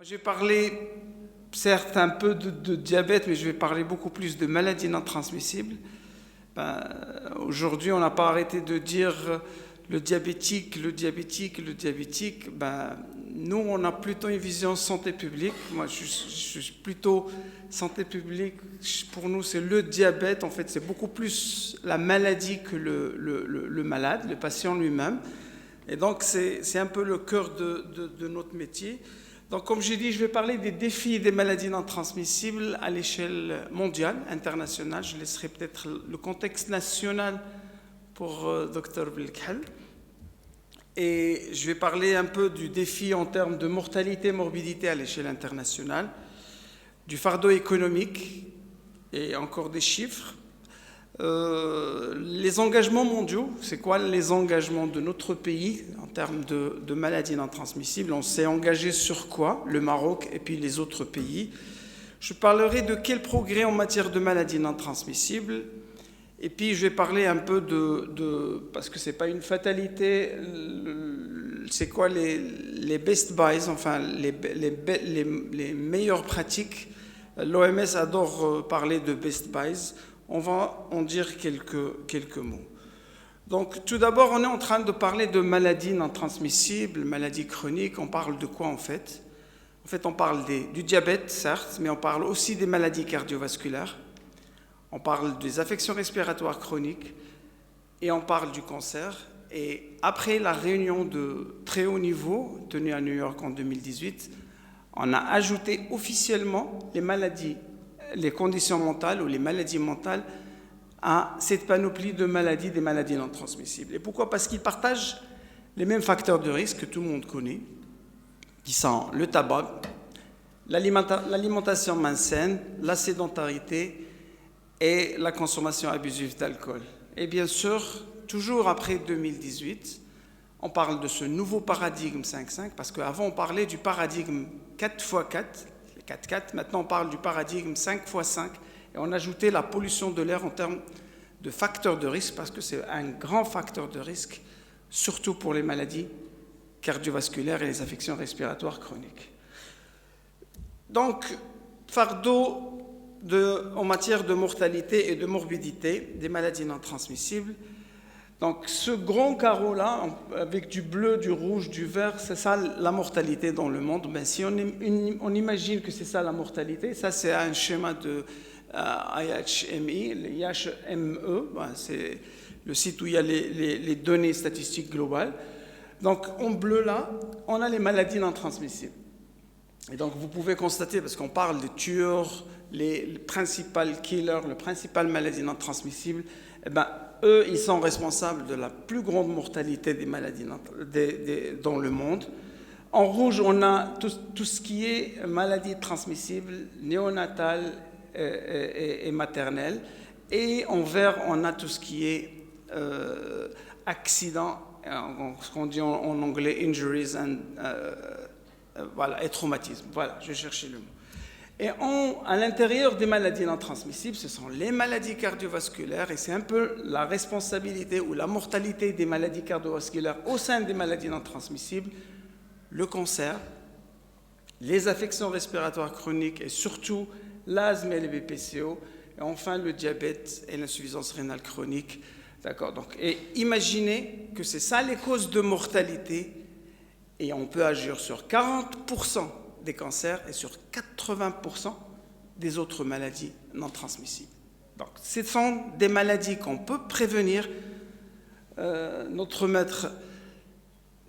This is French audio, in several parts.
Je vais parler, certes, un peu de diabète, mais je vais parler beaucoup plus de maladies non transmissibles. Aujourd'hui, on n'a pas arrêté de dire le diabétique. Nous, on a plutôt une vision santé publique. Moi, je suis plutôt santé publique. Pour nous, c'est le diabète. En fait, c'est beaucoup plus la maladie que le malade, le patient lui-même. Et donc, c'est un peu le cœur de notre métier. Donc, comme j'ai dit, je vais parler des défis des maladies non transmissibles à l'échelle mondiale, internationale. Je laisserai peut-être le contexte national pour Dr Belkhal. Et je vais parler un peu du défi en termes de mortalité et morbidité à l'échelle internationale, du fardeau économique et encore des chiffres. Les engagements mondiaux, c'est quoi les engagements de notre pays en termes de maladies non transmissibles? On s'est engagé sur quoi? Le Maroc et puis les autres pays. Je parlerai de quel progrès en matière de maladies non transmissibles. Et puis je vais parler un peu parce que c'est pas une fatalité, c'est quoi les best buys, enfin les meilleures pratiques. L'OMS adore parler de best buys. On va en dire quelques mots. Donc, tout d'abord, on est en train de parler de maladies non transmissibles, maladies chroniques. On parle de quoi en fait? En fait, on parle du diabète, certes, mais on parle aussi des maladies cardiovasculaires. On parle des affections respiratoires chroniques et on parle du cancer. Et après la réunion de très haut niveau tenue à New York en 2018, on a ajouté officiellement les conditions mentales ou les maladies mentales à cette panoplie de maladies, des maladies non transmissibles. Et pourquoi? Parce qu'ils partagent les mêmes facteurs de risque que tout le monde connaît, qui sont le tabac, l'alimentation malsaine, la sédentarité et la consommation abusive d'alcool. Et bien sûr, toujours après 2018, on parle de ce nouveau paradigme 5-5, parce qu'avant on parlait du paradigme 4x4, 4-4. Maintenant, on parle du paradigme 5x5 et on a ajouté la pollution de l'air en termes de facteurs de risque parce que c'est un grand facteur de risque, surtout pour les maladies cardiovasculaires et les affections respiratoires chroniques. Donc, fardeau en matière de mortalité et de morbidité des maladies non transmissibles. Donc, ce grand carreau-là, avec du bleu, du rouge, du vert, c'est ça la mortalité dans le monde. Ben, si on imagine que c'est ça la mortalité, ça c'est un schéma de IHME, ben, c'est le site où il y a les données statistiques globales. Donc, en bleu là, on a les maladies non transmissibles. Et donc, vous pouvez constater, parce qu'on parle des tueurs, les principales killers, les principales maladies non transmissibles, eh ben, eux, ils sont responsables de la plus grande mortalité des maladies dans le monde. En rouge, on a tout ce qui est maladies transmissibles, néonatales et maternelles. Et en vert, on a tout ce qui est accidents, ce qu'on dit en anglais, injuries et traumatismes. Voilà, je vais chercher le mot. Et à l'intérieur des maladies non transmissibles, ce sont les maladies cardiovasculaires et c'est un peu la responsabilité ou la mortalité des maladies cardiovasculaires au sein des maladies non transmissibles, le cancer, les affections respiratoires chroniques et surtout l'asthme et les BPCO, et enfin le diabète et l'insuffisance rénale chronique. D'accord. Donc, et imaginez que c'est ça les causes de mortalité et on peut agir sur 40% des cancers et sur 80% des autres maladies non transmissibles. Donc, ce sont des maladies qu'on peut prévenir. Notre maître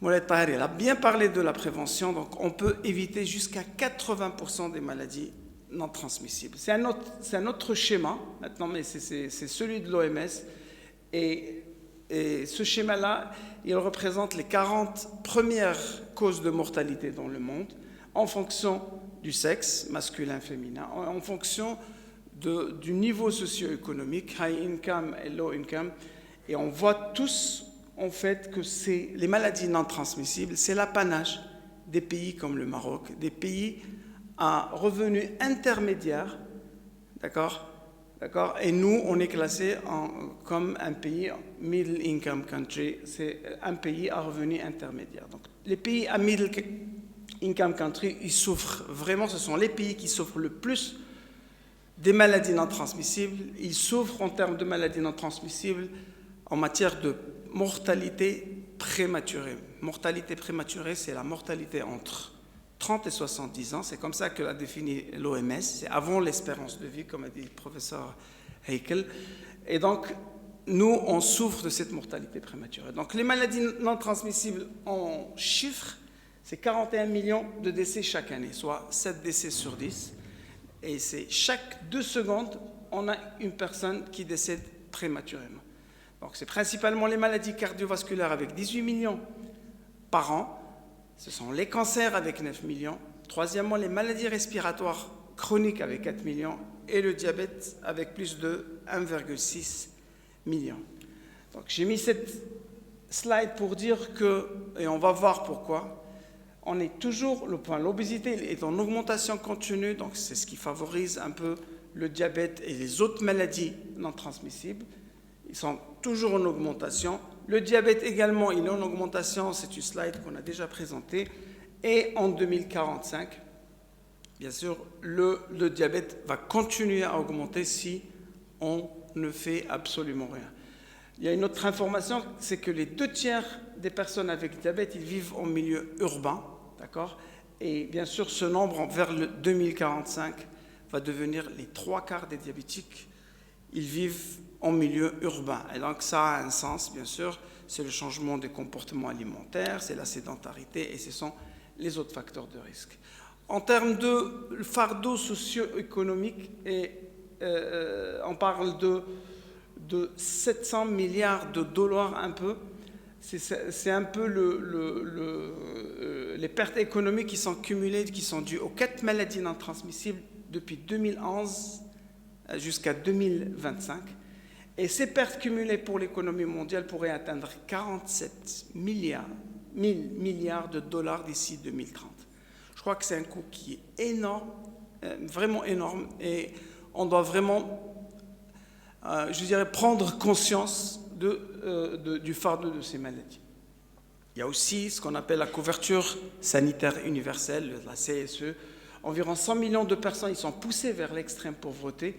Moulay Taheri a bien parlé de la prévention, donc on peut éviter jusqu'à 80% des maladies non transmissibles. C'est un autre schéma maintenant, mais c'est celui de l'OMS. Et ce schéma-là, il représente les 40 premières causes de mortalité dans le monde, en fonction du sexe, masculin, féminin, en fonction du niveau socio-économique, high income et low income. Et on voit tous, en fait, que les maladies non transmissibles, c'est l'apanage des pays comme le Maroc, des pays à revenus intermédiaires, d'accord? Et nous, on est classé comme un pays middle income country, c'est un pays à revenus intermédiaires. Donc, les pays à middle income country, ils souffrent vraiment, ce sont les pays qui souffrent le plus des maladies non transmissibles. Ils souffrent en termes de maladies non transmissibles en matière de mortalité prématurée. Mortalité prématurée, c'est la mortalité entre 30 et 70 ans. C'est comme ça que l'a défini l'OMS. C'est avant l'espérance de vie, comme a dit le professeur Heikel. Et donc, nous, on souffre de cette mortalité prématurée. Donc, les maladies non transmissibles en chiffres, c'est 41 millions de décès chaque année, soit 7 décès sur 10. Et c'est chaque 2 secondes, on a une personne qui décède prématurément. Donc, c'est principalement les maladies cardiovasculaires avec 18 millions par an. Ce sont les cancers avec 9 millions. Troisièmement, les maladies respiratoires chroniques avec 4 millions. Et le diabète avec plus de 1,6 million. Donc, j'ai mis cette slide pour dire que, et on va voir pourquoi, on est toujours, l'obésité est en augmentation continue, donc c'est ce qui favorise un peu le diabète et les autres maladies non transmissibles. Ils sont toujours en augmentation. Le diabète également, il est en augmentation, c'est une slide qu'on a déjà présentée. Et en 2045, bien sûr, le diabète va continuer à augmenter si on ne fait absolument rien. Il y a une autre information, c'est que les 2/3 des personnes avec diabète, ils vivent en milieu urbain, d'accord ? Et bien sûr, ce nombre, vers le 2045, va devenir les 3/4 des diabétiques, ils vivent en milieu urbain. Et donc, ça a un sens, bien sûr, c'est le changement des comportements alimentaires, c'est la sédentarité, et ce sont les autres facteurs de risque. En termes de fardeau socio-économique, on parle de 700 milliards de dollars un peu. C'est un peu les pertes économiques qui sont cumulées, qui sont dues aux 4 maladies non transmissibles depuis 2011 jusqu'à 2025. Et ces pertes cumulées pour l'économie mondiale pourraient atteindre 47 milliards de dollars d'ici 2030. Je crois que c'est un coût qui est énorme, vraiment énorme, et on doit vraiment, je dirais, prendre conscience du fardeau de ces maladies. Il y a aussi ce qu'on appelle la couverture sanitaire universelle, la CSE. Environ 100 millions de personnes ils sont poussées vers l'extrême pauvreté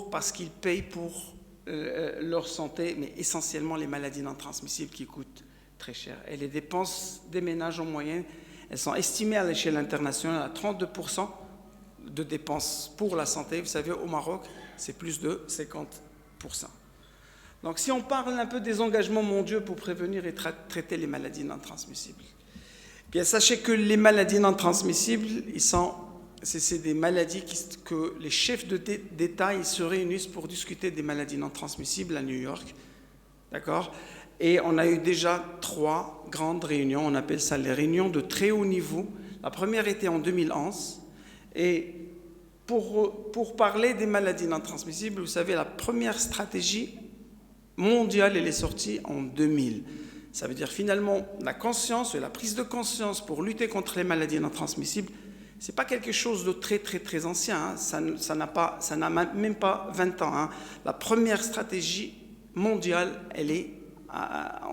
parce qu'ils payent pour leur santé, mais essentiellement les maladies non transmissibles qui coûtent très cher. Et les dépenses des ménages en moyenne, elles sont estimées à l'échelle internationale à 32% de dépenses pour la santé. Vous savez, au Maroc, c'est plus de 50%. Donc, si on parle un peu des engagements mondiaux pour prévenir et traiter les maladies non transmissibles, bien, sachez que les maladies non transmissibles, c'est des maladies que les chefs d'État ils se réunissent pour discuter des maladies non transmissibles à New York. D'accord ? Et on a eu déjà 3 grandes réunions, on appelle ça les réunions de très haut niveau. La première était en 2011. Et pour parler des maladies non transmissibles, vous savez, la première stratégie mondiale, elle est sortie en 2000. Ça veut dire finalement la conscience et la prise de conscience pour lutter contre les maladies non transmissibles, ce n'est pas quelque chose de très très très ancien, hein. Ça n'a même pas 20 ans. Hein. La première stratégie mondiale, elle est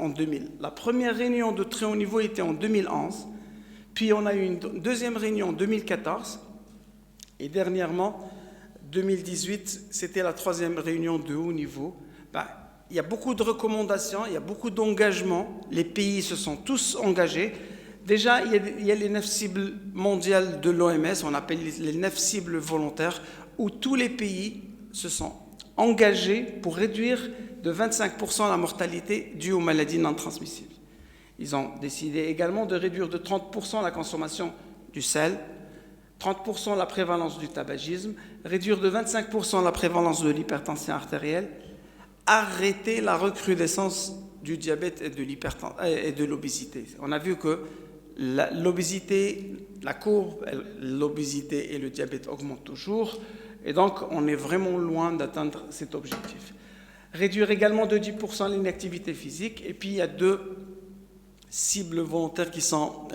en 2000. La première réunion de très haut niveau était en 2011, puis on a eu une deuxième réunion en 2014, et dernièrement, 2018, c'était la 3e réunion de haut niveau. Il y a beaucoup de recommandations, il y a beaucoup d'engagements, les pays se sont tous engagés. Déjà, il y a les 9 cibles mondiales de l'OMS, on appelle les 9 cibles volontaires, où tous les pays se sont engagés pour réduire de 25% la mortalité due aux maladies non transmissibles. Ils ont décidé également de réduire de 30% la consommation du sel, 30% la prévalence du tabagisme, réduire de 25% la prévalence de l'hypertension artérielle, arrêter la recrudescence du diabète et de l'obésité. On a vu que l'obésité, la courbe, l'obésité et le diabète augmentent toujours, et donc on est vraiment loin d'atteindre cet objectif. Réduire également de 10% l'inactivité physique, et puis il y a 2 cibles volontaires qui sont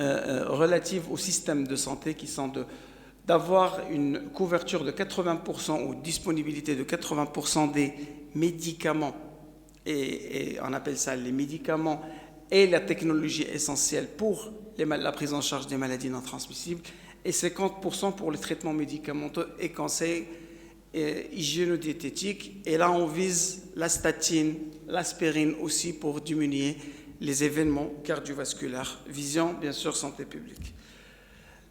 relatives au système de santé, qui sont d'avoir une couverture de 80% ou disponibilité de 80% des médicaments, et on appelle ça les médicaments est la technologie essentielle pour la prise en charge des maladies non transmissibles et 50% pour le traitement médicamenteux et conseils hygiéno-diététiques. Et là, on vise la statine, l'aspirine aussi pour diminuer les événements cardiovasculaires. Vision, bien sûr, santé publique.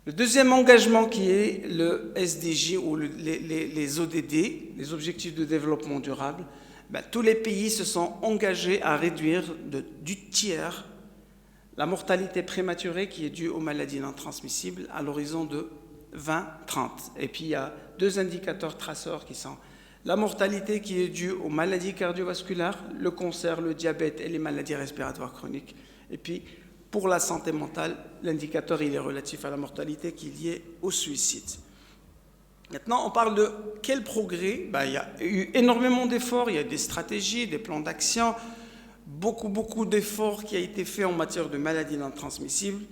Le deuxième engagement qui est le SDG ou les ODD, les objectifs de développement durable, tous les pays se sont engagés à réduire du tiers la mortalité prématurée qui est due aux maladies non transmissibles à l'horizon de 2030. Et puis il y a deux indicateurs traceurs qui sont la mortalité qui est due aux maladies cardiovasculaires, le cancer, le diabète et les maladies respiratoires chroniques. Et puis pour la santé mentale, l'indicateur il est relatif à la mortalité qui est liée au suicide. Maintenant, on parle de quel progrès. Il y a eu énormément d'efforts, il y a des stratégies, des plans d'action, beaucoup d'efforts qui ont été faits en matière de maladies non transmissibles.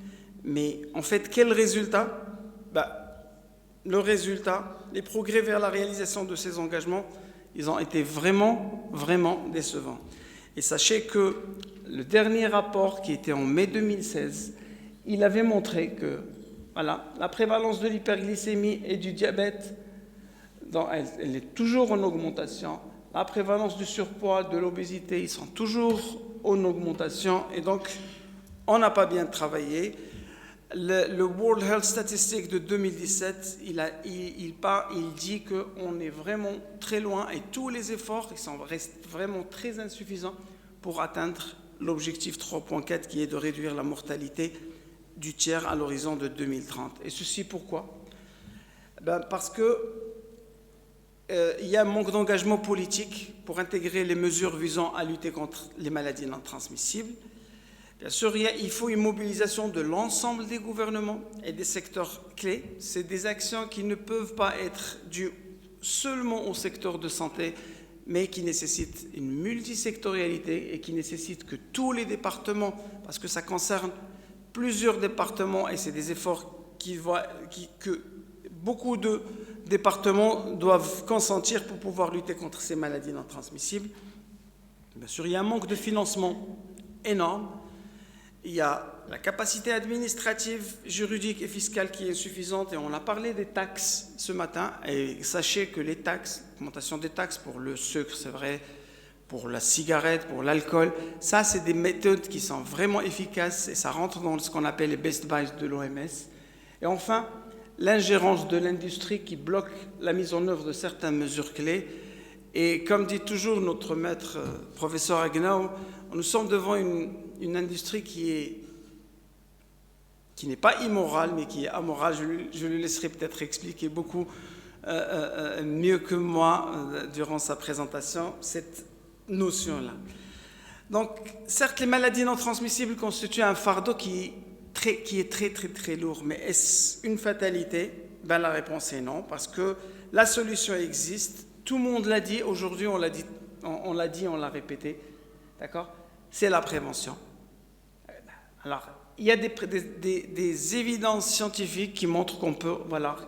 Mais en fait, quel résultat? Le résultat, les progrès vers la réalisation de ces engagements, ils ont été vraiment décevants. Et sachez que le dernier rapport qui était en mai 2016, il avait montré que la prévalence de l'hyperglycémie et du diabète, elle est toujours en augmentation. La prévalence du surpoids, de l'obésité, ils sont toujours en augmentation. Et donc, on n'a pas bien travaillé. Le World Health Statistics de 2017, il dit qu'on est vraiment très loin et tous les efforts restent vraiment très insuffisants pour atteindre l'objectif 3.4 qui est de réduire la mortalité du tiers à l'horizon de 2030. Et ceci pourquoi? Parce que il y a un manque d'engagement politique pour intégrer les mesures visant à lutter contre les maladies non transmissibles. Bien sûr, il faut une mobilisation de l'ensemble des gouvernements et des secteurs clés. C'est des actions qui ne peuvent pas être dues seulement au secteur de santé, mais qui nécessitent une multisectorialité et qui nécessitent que tous les départements, parce que ça concerne plusieurs départements et c'est des efforts que beaucoup de départements doivent consentir pour pouvoir lutter contre ces maladies non transmissibles. Bien sûr, il y a un manque de financement énorme. Il y a la capacité administrative, juridique et fiscale qui est insuffisante et on a parlé des taxes ce matin et sachez que les taxes, l'augmentation des taxes pour le sucre, c'est vrai, pour la cigarette, pour l'alcool, ça c'est des méthodes qui sont vraiment efficaces et ça rentre dans ce qu'on appelle les best buys de l'OMS. Et enfin, l'ingérence de l'industrie qui bloque la mise en œuvre de certaines mesures clés. Et comme dit toujours notre maître, professeur Agnew, nous sommes devant une industrie qui n'est pas immorale, mais qui est amorale. Je lui laisserai peut-être expliquer beaucoup mieux que moi durant sa présentation cette notion-là. Donc, certes, les maladies non transmissibles constituent un fardeau qui est très lourd, mais est-ce une fatalité? La réponse est non, parce que la solution existe. Tout le monde l'a dit, aujourd'hui on l'a répété, d'accord? C'est la prévention. Alors, il y a des évidences scientifiques qui montrent qu'on peut,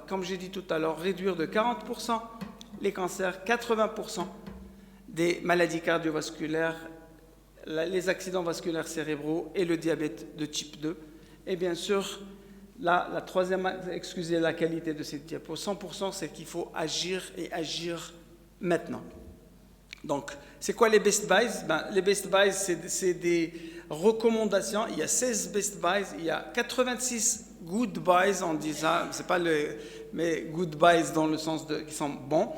comme j'ai dit tout à l'heure, réduire de 40% les cancers, 80% des maladies cardiovasculaires, les accidents vasculaires cérébraux et le diabète de type 2. Et bien sûr, la troisième, excusez la qualité de cette diapo, 100%, c'est qu'il faut agir et agir maintenant. Donc, c'est quoi les best buys? Les best buys, c'est des recommandations. Il y a 16 best buys, il y a 86 good buys, on dit ça, c'est pas mais good buys dans le sens qui sont bons,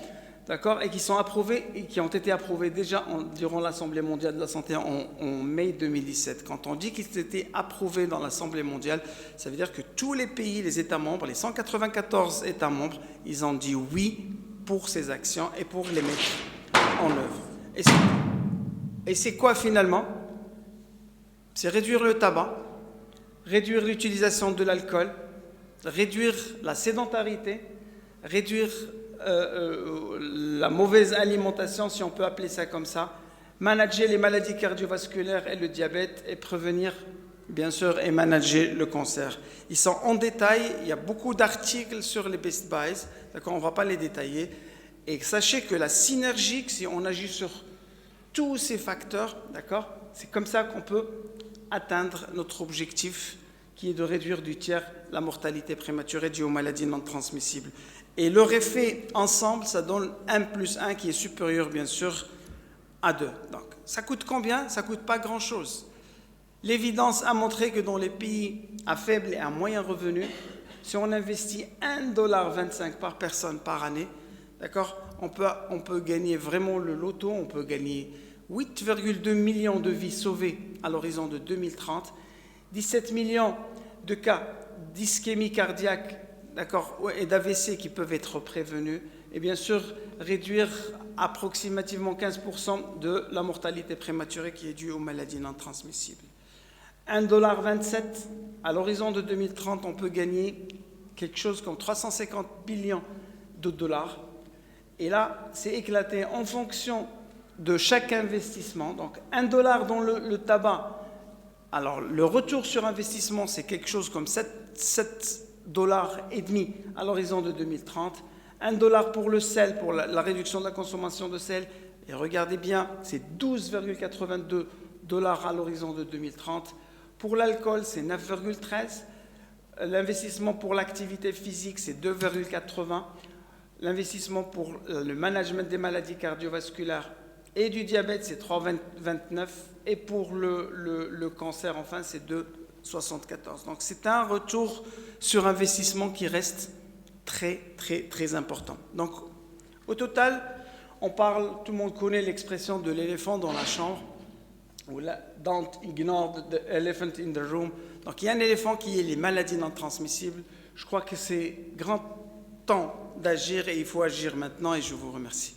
d'accord, et qui sont approuvés et qui ont été approuvés déjà durant l'Assemblée mondiale de la santé en mai 2017. Quand on dit qu'ils étaient approuvés dans l'Assemblée mondiale, ça veut dire que tous les pays, les États membres, les 194 États membres, ils ont dit oui pour ces actions et pour les mettre en œuvre. Et c'est quoi finalement? C'est réduire le tabac, réduire l'utilisation de l'alcool, réduire la sédentarité, réduire la mauvaise alimentation, si on peut appeler ça comme ça, manager les maladies cardiovasculaires et le diabète et prévenir, bien sûr, et manager le cancer. Ils sont en détail, il y a beaucoup d'articles sur les best buys, d'accord, on ne va pas les détailler. Et sachez que la synergie, si on agit sur tous ces facteurs, d'accord, c'est comme ça qu'on peut atteindre notre objectif qui est de réduire du tiers la mortalité prématurée due aux maladies non transmissibles. Et leur effet ensemble, ça donne 1 + 1 qui est supérieur bien sûr à 2. Donc ça coûte combien? Ça ne coûte pas grand-chose. L'évidence a montré que dans les pays à faible et à moyen revenu, si on investit $1,25 par personne par année, d'accord, on peut gagner vraiment le loto, on peut gagner 8,2 millions de vies sauvées à l'horizon de 2030, 17 millions de cas d'ischémie cardiaque, d'accord, et d'AVC qui peuvent être prévenus, et bien sûr réduire approximativement 15% de la mortalité prématurée qui est due aux maladies non transmissibles. $1,27 à l'horizon de 2030, on peut gagner quelque chose comme 350 billions de dollars. Et là, c'est éclaté en fonction de chaque investissement. Donc, $1 dans le tabac. Alors, le retour sur investissement, c'est quelque chose comme 7,5 $ à l'horizon de 2030. $1 pour le sel, pour la réduction de la consommation de sel. Et regardez bien, c'est 12,82 $ à l'horizon de 2030. Pour l'alcool, c'est 9,13. L'investissement pour l'activité physique, c'est 2,80. L'investissement pour le management des maladies cardiovasculaires et du diabète, c'est 3,29. Et pour le cancer, enfin, c'est 2,74. Donc, c'est un retour sur investissement qui reste très, très, très important. Donc, au total, tout le monde connaît l'expression de l'éléphant dans la chambre. Ou là, don't ignore the elephant in the room. Donc, il y a un éléphant qui est les maladies non transmissibles. Je crois que c'est grand temps d'agir et il faut agir maintenant et je vous remercie.